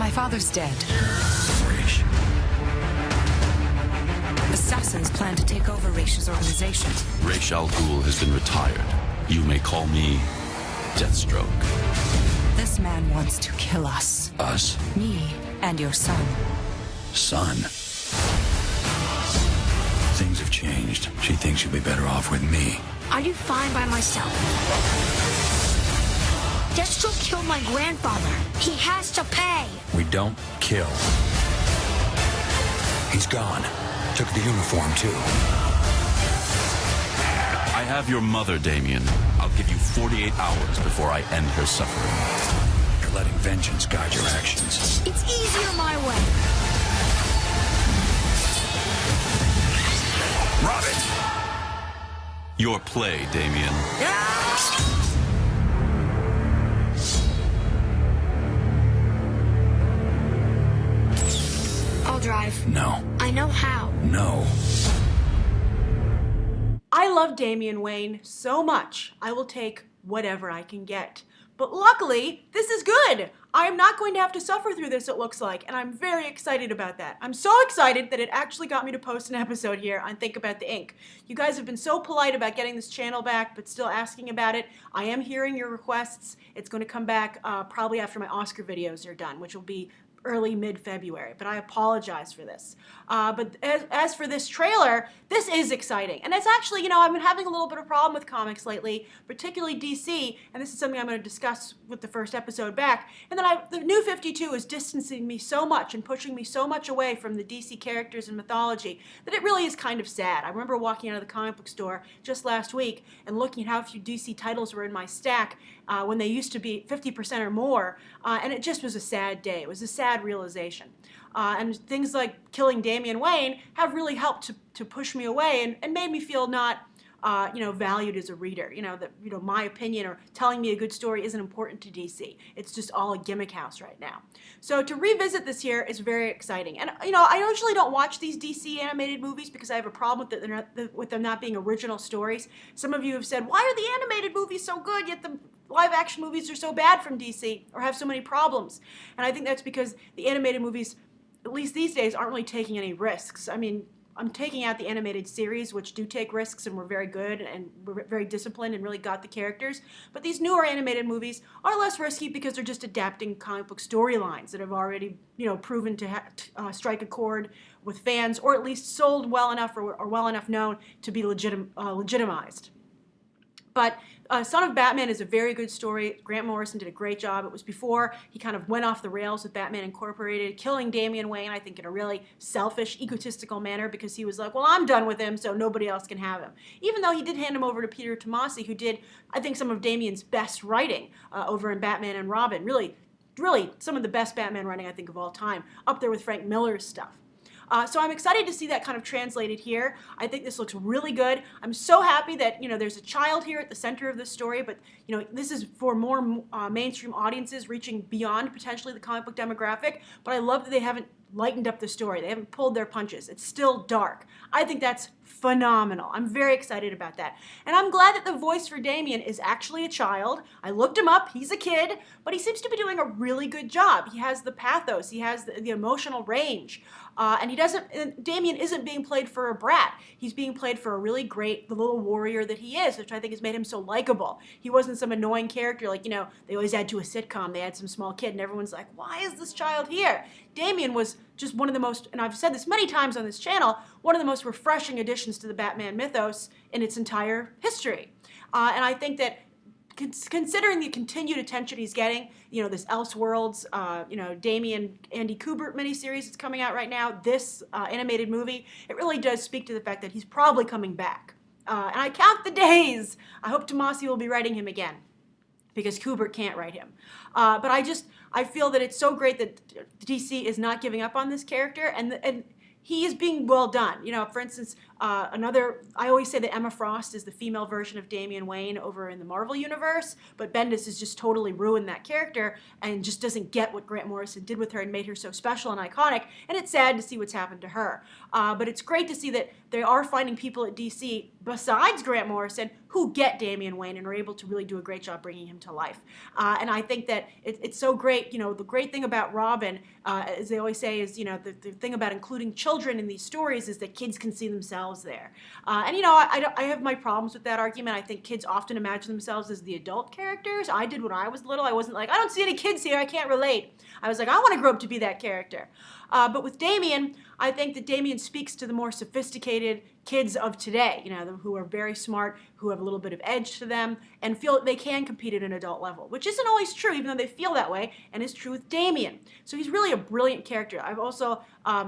My father's dead. Raish. Assassins plan to take over Raish's organization. Ra's al Ghul has been retired. You may call me Deathstroke. This man wants to kill us. Us? Me and your son. Son. Things have changed. She thinks you'll be better off with me. I'll do fine by myself. Deathstroke killed my grandfather. He has to pay. We don't kill. He's gone. Took the uniform, too. I have your mother, Damian. I'll give you 48 hours before I end her suffering. You're letting vengeance guide your actions. It's easier my way. Robin! Your play, Damian. I'll drive. No. I know how. No. I love Damian Wayne so much, I will take whatever I can get. But luckily, this is good. I'm not going to have to suffer through this, it looks like, and I'm very excited about that. I'm so excited that it actually got me to post an episode here on Think About the Ink. You guys have been so polite about getting this channel back, but still asking about it. I am hearing your requests. It's going to come back probably after my Oscar videos are done, which will be early mid-February, but I apologize for this. But as for this trailer, this is exciting. And it's actually, you know, I've been having a little bit of a problem with comics lately, particularly DC, and this is something I'm going to discuss with the first episode back. And then the New 52 is distancing me so much and pushing me so much away from the DC characters and mythology that it really is kind of sad. I remember walking out of the comic book store just last week and looking at how few DC titles were in my stack when they used to be 50% or more, and it just was a sad day. It was a sad realization. And things like killing Damian Wayne have really helped to push me away and made me feel not valued as a reader. That my opinion or telling me a good story isn't important to DC. It's just all a gimmick house right now. So to revisit this here is very exciting. And I usually don't watch these DC animated movies because I have a problem with them not being original stories. Some of you have said, why are the animated movies so good yet the live action movies are so bad from DC or have so many problems? And I think that's because the animated movies, at least these days, aren't really taking any risks. I mean, I'm taking out the animated series, which do take risks and were very good and were very disciplined and really got the characters. But these newer animated movies are less risky because they're just adapting comic book storylines that have already, proven to strike a chord with fans, or at least sold well enough or well enough known to be legitimized. But Son of Batman is a very good story. Grant Morrison did a great job. It was before he kind of went off the rails with Batman Incorporated, killing Damian Wayne, I think, in a really selfish, egotistical manner because he was like, well, I'm done with him, so nobody else can have him. Even though he did hand him over to Peter Tomasi, who did, I think, some of Damian's best writing over in Batman and Robin. Really some of the best Batman writing, I think, of all time, up there with Frank Miller's stuff. So I'm excited to see that kind of translated here. I think this looks really good. I'm so happy that, there's a child here at the center of this story, but, this is for more mainstream audiences reaching beyond potentially the comic book demographic, but I love that they haven't lightened up the story. They haven't pulled their punches. It's still dark. I think that's phenomenal. I'm very excited about that. And I'm glad that the voice for Damian is actually a child. I looked him up. He's a kid, but he seems to be doing a really good job. He has the pathos. He has the emotional range. And Damian isn't being played for a brat. He's being played for a really great, the little warrior that he is, which I think has made him so likable. He wasn't some annoying character like, they always add to a sitcom. They had some small kid and everyone's like, why is this child here? Damian was just one of the most, and I've said this many times on this channel, one of the most refreshing additions to the Batman mythos in its entire history. And I think that considering the continued attention he's getting, this Elseworlds, Damian Andy Kubert miniseries that's coming out right now, this animated movie, it really does speak to the fact that he's probably coming back. And I count the days. I hope Tomasi will be writing him again, because Kubert can't write him. But I feel that it's so great that DC is not giving up on this character, and he is being well done. For instance, I always say that Emma Frost is the female version of Damian Wayne over in the Marvel Universe, but Bendis has just totally ruined that character and just doesn't get what Grant Morrison did with her and made her so special and iconic, and it's sad to see what's happened to her. But it's great to see that they are finding people at DC, besides Grant Morrison, who get Damian Wayne and are able to really do a great job bringing him to life. And I think that it's so great. You know, the great thing about Robin, as they always say, is, you know, the thing about including children in these stories is that kids can see themselves there. And, you know, I have my problems with that argument. I think kids often imagine themselves as the adult characters. I did when I was little. I wasn't like, I don't see any kids here, I can't relate. I was like, I want to grow up to be that character. But with Damian, I think that Damian speaks to the more sophisticated kids of today, you know, who are very smart, who have a little bit of edge to them, and feel that they can compete at an adult level, which isn't always true, even though they feel that way, and is true with Damian. So he's really a brilliant character. I've also,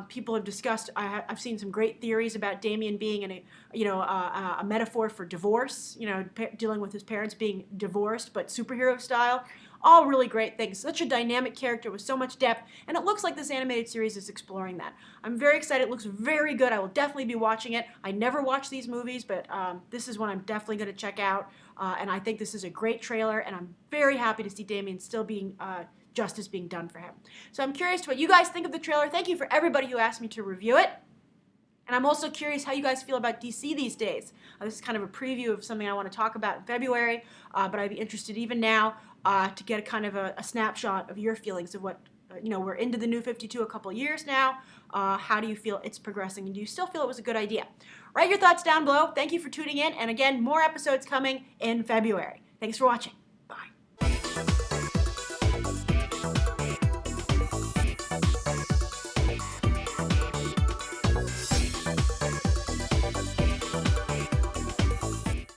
people have discussed, I've seen some great theories about Damian being a metaphor for divorce, you know, dealing with his parents being divorced, but superhero style. All really great things. Such a dynamic character with so much depth, and it looks like this animated series is exploring that. I'm very excited. It looks very good. I will definitely be watching it. I never watch these movies, but this is one I'm definitely going to check out, and I think this is a great trailer, and I'm very happy to see Damian still being justice being done for him. So I'm curious what you guys think of the trailer. Thank you for everybody who asked me to review it. And I'm also curious how you guys feel about DC these days. This is kind of a preview of something I want to talk about in February, but I'd be interested even now to get a kind of a snapshot of your feelings of what, you know, we're into the New 52 a couple years now. How do you feel it's progressing? And do you still feel it was a good idea? Write your thoughts down below. Thank you for tuning in. And again, more episodes coming in February. Thanks for watching.